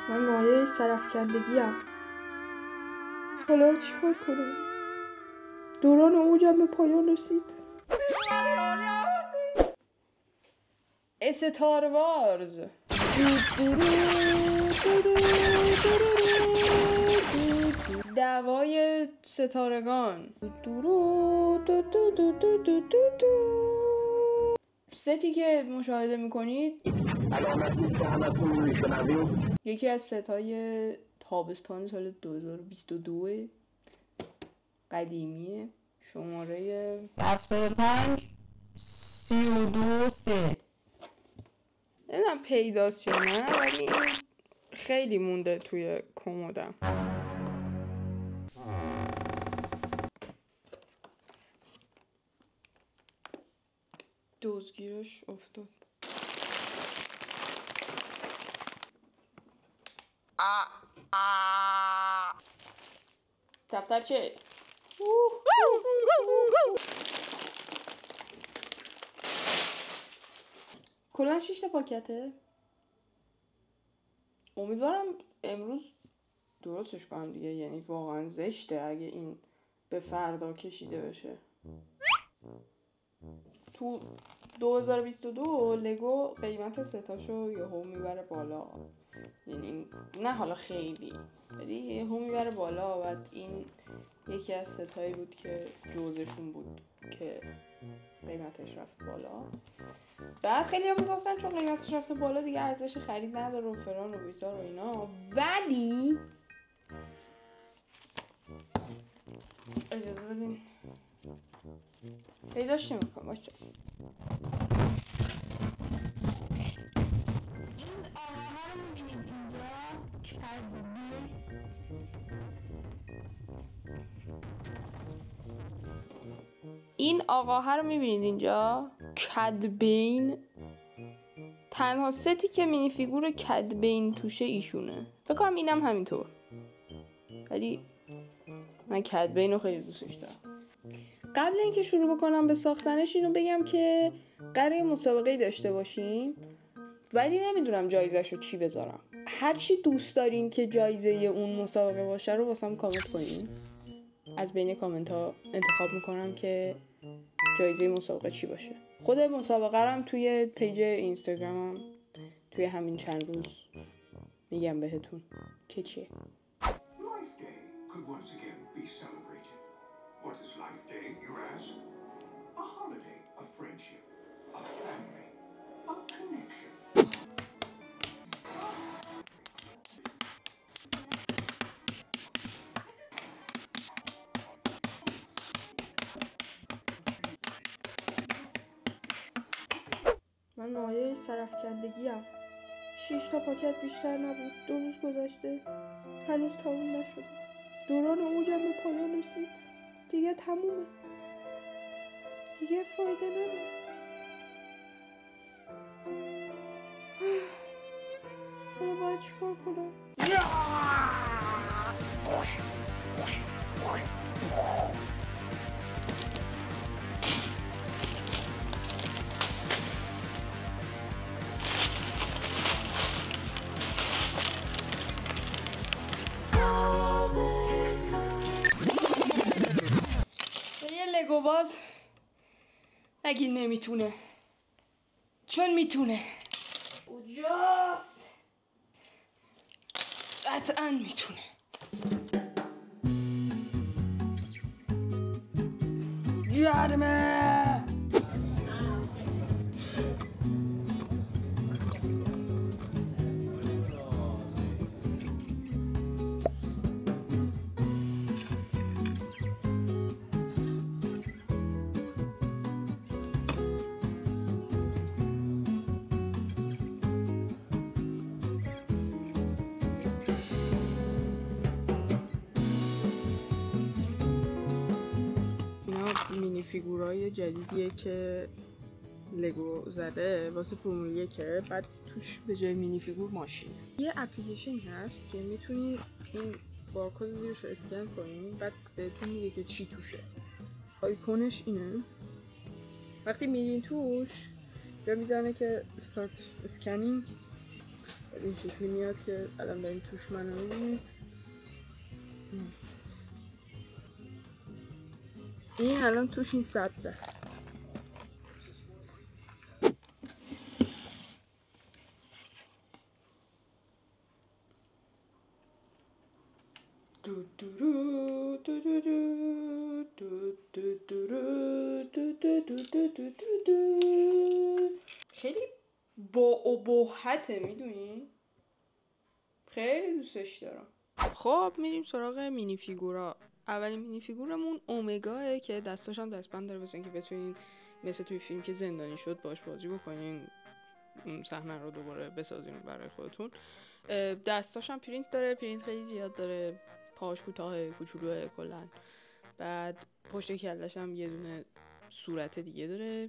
من مایه سرافکندگیم. حالا چیکار کنم؟ دوران اوجم به پایان رسید. ستاره وارز. دعوای ستارگان. ستی که مشاهده میکنید یکی از ستای تابستان سال 2022 قدیمیه. شماره 75 32 3. نمیدونم پیداست یا نه، ولی خیلی مونده توی کمدم. دزدگیرش افتاد. دفترچه. کلا 6 تا پاکته. امیدوارم امروز درستش کنم دیگه، یعنی واقعا زشته اگه این به فردا کشیده بشه. تو 2022 لگو قیمت ستاشو یهو میبره بالا، یعنی نه حالا خیلی، ولی یهو میبره بالا و این یکی از ستایی بود که جزشون بود که قیمتش رفت بالا. بعد خیلی هم میگفتن چون قیمتش رفته بالا دیگه ارزش خرید نداره و فران و بیزار و اینا، ولی اجازه بدین پیداش نمیکنم. باشه این آقاها رو میبینید اینجا، کدبین. تنها ستی که مینی فیگور کدبین توشه ایشونه. فکر کنم اینم همینطور، ولی من کدبین رو خیلی دوستش دارم. قبل اینکه شروع بکنم به ساختنش اینو بگم که قراره مسابقه داشته باشیم، ولی نمیدونم جایزش رو چی بذارم. هر چی دوست دارین که جایزه اون مسابقه باشه رو واسم کامنت کنین. از بین کامنت ها انتخاب میکنم که جایزه مسابقه چی باشه. خود مسابقه رم توی پیج اینستاگرامم توی همین چند روز میگم بهتون که چیه. What is Life Day, you ask? A holiday of friendship, of family, of connection. من مایه سرافکندگیم. 6 تا پاکت بیشتر نبود. 2 روز گذشته هنوز تموم نشد. دوران اوجم به پایان رسید. دیگه تمومه. دیگه فایده نداره. حالا باید چیکار کنم؟ یه لگو باز نگی نمیتونه، چون میتونه. کجاست؟ قطعا میتونه. گرمه. مینی فیگورای جدیدیه که لگو زده واسه فرمول 1، بعد توش به جای مینی فیگور ماشین. یه اپلیکیشن هست که میتونی این بارکد زیرش رو اسکن کنی، بعد بهتون میگه که چی توشه. آیکونش اینه. وقتی میرین توش یا میزنه که استارت اسکنینگ، این شکلی میاد که الان داریم توش منو میبینیم. این الان توش این سبز است. خیلی با ابهته، میدونی؟ خیلی دوستش دارم. خب میریم سراغ مینی فیگورا. اولین مینی فیگورمون اومگاه که دستاش هم دستبند داره واسه اینکه بتونین مثل توی فیلم که زندانی شد باش بازی بکنین، اون صحنه رو دوباره بسازین برای خودتون. دستاش هم پرینت داره، پرینت خیلی زیاد داره، پاهاش کوتاه کوچولوه کلا. بعد پشت کلش هم یه دونه صورت دیگه داره.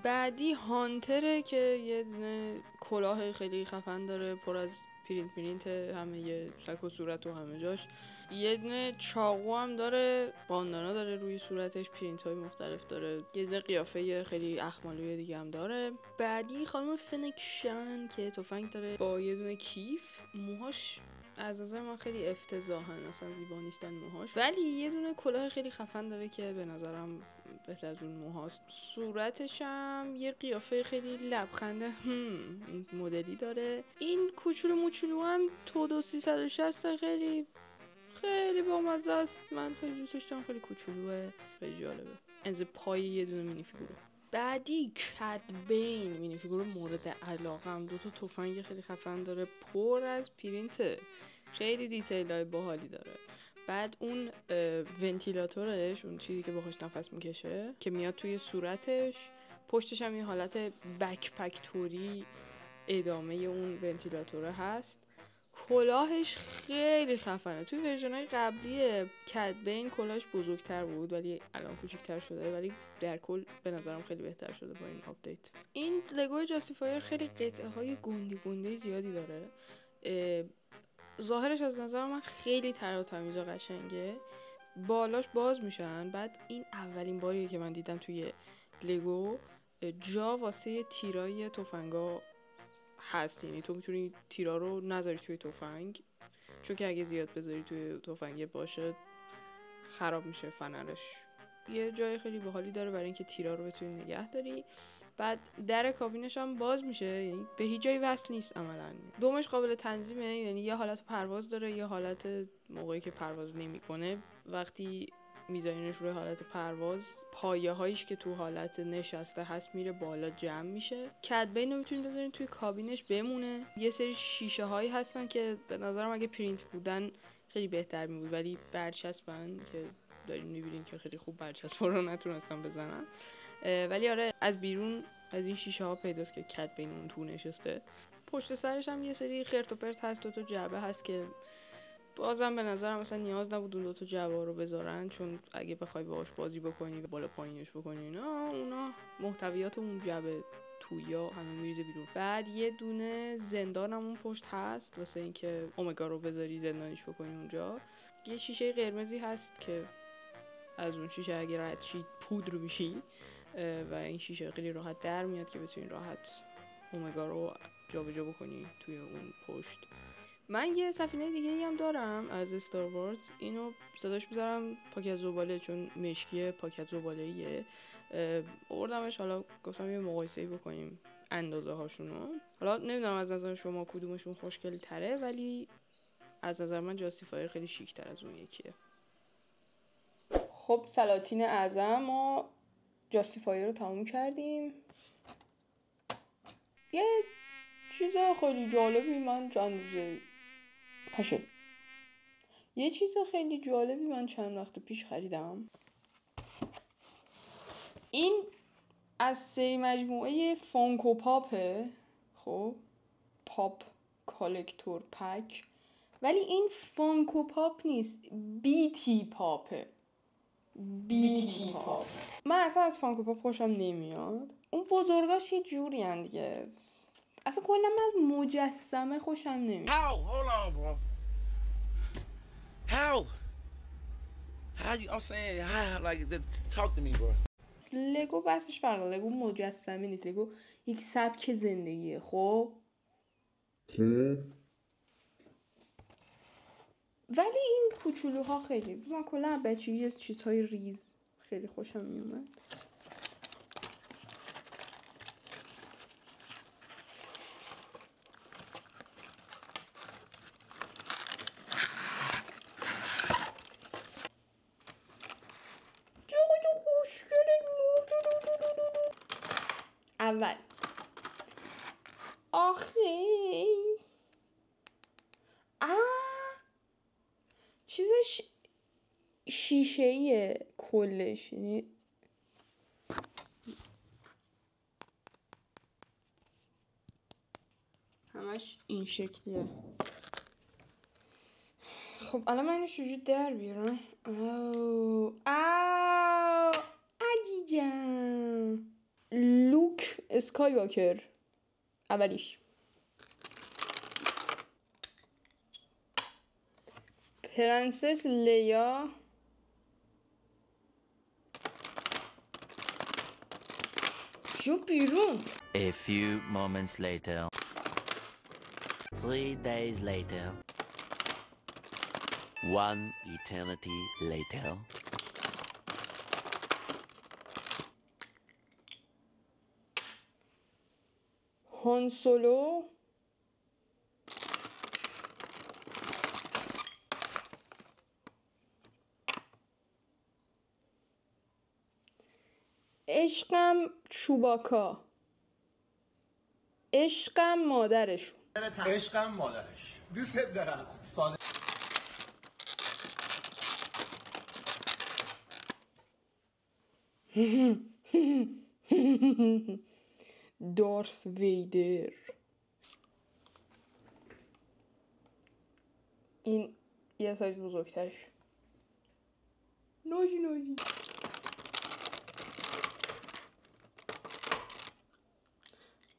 بعدی هانتره که یه دونه کلاه خیلی خفن داره پر از پرینت همه یه شکل و صورت و همه جاش. یه دونه چاقو هم داره، باندانا داره روی صورتش، پرینت های مختلف داره. یه دونه قیافه خیلی اخمالوی دیگه هم داره. بعدی خانم فنکشن که تفنگ داره با یه دونه کیف. موهاش از نظر من خیلی افتضاحن، اصلا زیبا نیستن موهاش، ولی یه دونه کلاه خیلی خفن داره که به نظرم بهتر از اون موهاست. صورتش هم یه قیافه خیلی لبخنده این مدلی داره. این کوچولو موچولو هم تودو 360 خیلی خیلی بامزه است. من خیلی دوستش دارم، خیلی کوچولوه، خیلی جالبه. از پای یه دونه مینی فیگوره. بعدی کدبین مینی فیگور مورد علاقم. دوتا تفنگ خیلی خفن داره، پر از پرینت، خیلی دیتیل های باحالی داره. بعد اون ونتیلاتورش، اون چیزی که باهاش نفس میکشه که میاد توی صورتش، پشتش هم یه حالت بکپک توری ادامه اون ونتیلاتوره هست. کلاهش خیلی خفنه. توی ورژن‌های قبلی کدبین کلاهش بزرگتر بود ولی الان کوچیک‌تر شده، ولی در کل به نظرم خیلی بهتر شده با این آپدیت. این لگو جاستیفایر خیلی قطعه‌های گنده زیادی داره. ظاهرش از نظر من خیلی تر و تمیز و قشنگه. بالاش باز میشن. بعد این اولین باریه که من دیدم توی لگو جا واسه تیرای تفنگا هست، یعنی تو میتونی تیرا رو نذاری توی تفنگ، چون که اگه زیاد بذاری توی تفنگ باشه خراب میشه فنرش. یه جای خیلی باحالی داره برای اینکه تیرا رو بتونی نگه داری. بعد در کابینش هم باز میشه، یعنی به هیچ جای وصل نیست عملاً. دومش قابل تنظیمه، یعنی یه حالت پرواز داره، یه حالت موقعی که پرواز نمیکنه وقتی میذارینش روی حالت پرواز، پایه هایش که تو حالت نشسته هست میره بالا جمع میشه. کدبین رو میتونید بذارین توی کابینش بمونه. یه سری شیشه هایی هستن که به نظرم اگه پرینت بودن خیلی بهتر میبود، ولی برچسبن که دارین میبینین که خیلی خوب برچسب رو نتونستم بزنن. ولی آره از بیرون از این شیشه ها پیداست که کدبین اون تو نشسته. پشت سرش هم یه سری خرت و پرت هست، دوتا جعبه هست که بازم به نظرم مثلا نیاز نبود اون دوتا جعبه رو بذارن، چون اگه بخوای باهاش بازی بکنی و بالا پایینش بکنی اونا محتویات اون جعبه تویا همه میریزه بیرون. بعد یه دونه زندان هم اون پشت هست واسه اینکه اومگا رو بذاری زندانیش بکنی اونجا. یه شیشه قرمزی هست که از اون شیشه اگه رد شی پودر میشی و این شیشه خیلی راحت در میاد که بتونی راحت اومگا رو جابجا بکنی توی اون پشت. من یه سفینه دیگه ای هم دارم از استار وارز، اینو صداش میذارم پاکت زباله چون مشکی پاکت زباله‌ایه. آوردمش، حالا گفتم یه مقایسه‌ای بکنیم اندازه هاشونو. حالا نمیدونم از نظر شما کدومشون خوشگل تره، ولی از نظر من جاستیفایر خیلی شیک تر از اون یکیه. خب سلاطین اعظم ما جاستیفایر رو تموم کردیم. یه چیز خیلی جالبی من چند وقت پیش خریدم. این از سری مجموعه فانکو پاپه، خب پاپ کالکتور پک، ولی این فانکو پاپ نیست، بیتی پاپه. بیتی پاپ. من اصلا از فانکو پاپ خوشم نمیاد، اون بزرگاش یه جوری هن دیگه. اصلا کلا من از مجسمه خوشم نمیاد. How? Hold on, bro. How? I'm saying, how? Like, talk to me, bro. لگو بحثش فرقه. لگو مجسمه نیست، لگو یک سبک زندگیه. خب ولی این کوچولوها خیلی، من کلا بچگی از چیزهای ریز خیلی خوشم میومد. اول آخی چیزش شیشه‌ایه کلش، یعنی همش این شکلیه. خب الان من اینو چجوری در بیارم؟ او عجیجم. لوک اسکای واکر اولیش، پرنسس لیا، جو بیرون. A few moments later. 3 days later. 1 eternity later. هان سولو، عشقم چوباکا، عشقم مادرشون. عشقم مادرش دوست دارم. دارث ویدر. این یه سایز بزرگترش. ناجی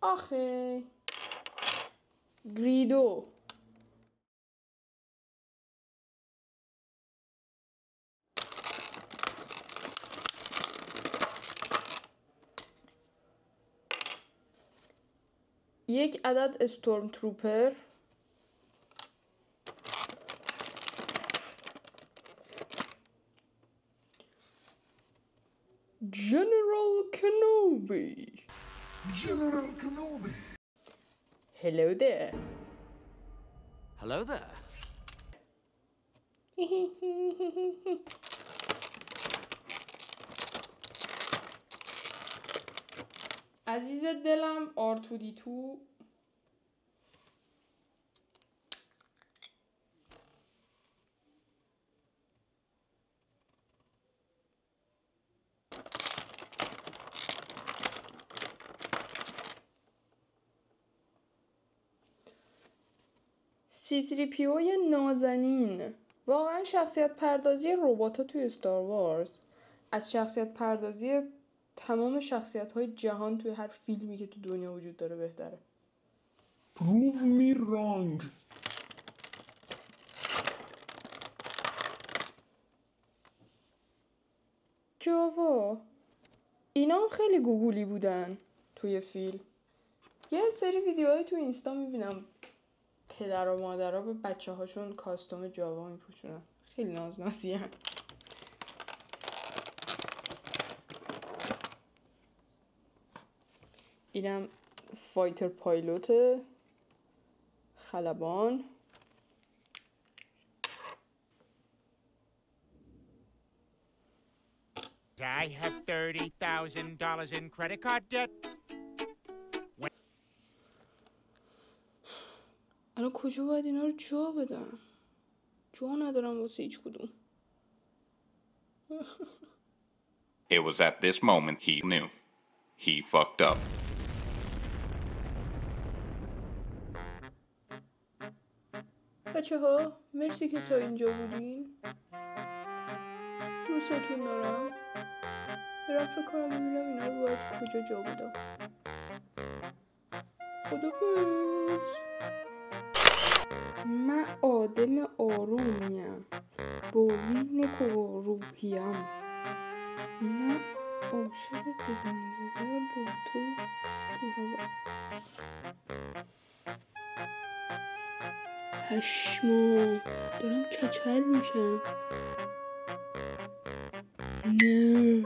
آخه گریدو، یک عدد استورم تروپر، جنرال کنوبی. Hello there. Hello there. عزیز دلم آرتودیتو. C-3PO نازنین. واقعا شخصیت پردازی ربات‌ها توی استار وارز از شخصیت پردازی تمام شخصیت‌های جهان توی هر فیلمی که تو دنیا وجود داره بهتره. Prove me wrong. جاوا اینا هم خیلی گوگولی بودن توی فیلم. یه سری ویدیوهای تو اینستا میبینم پدر و مادرها به بچه هاشون کاستوم جاوا میپوشونن، خیلی نازنازی هن. اینم فایتر پایلوت خلبان. I have $30,000 in credit card debt. الان کجا باید اینا رو جا بدم؟ جا ندارم واسه هیچ کدوم. It was at this moment he knew. He fucked up. بچه ها مرسی که تا اینجا بودین. دوستتون دارم. برم فکر کنم ببینم اینا رو باید کجا جا بدم. خدافظ. من آدم آرومیم، بازی نکو روحیم. من عاشق دیدن زده با تو هوا. پشمام دارم کچل میشم. نه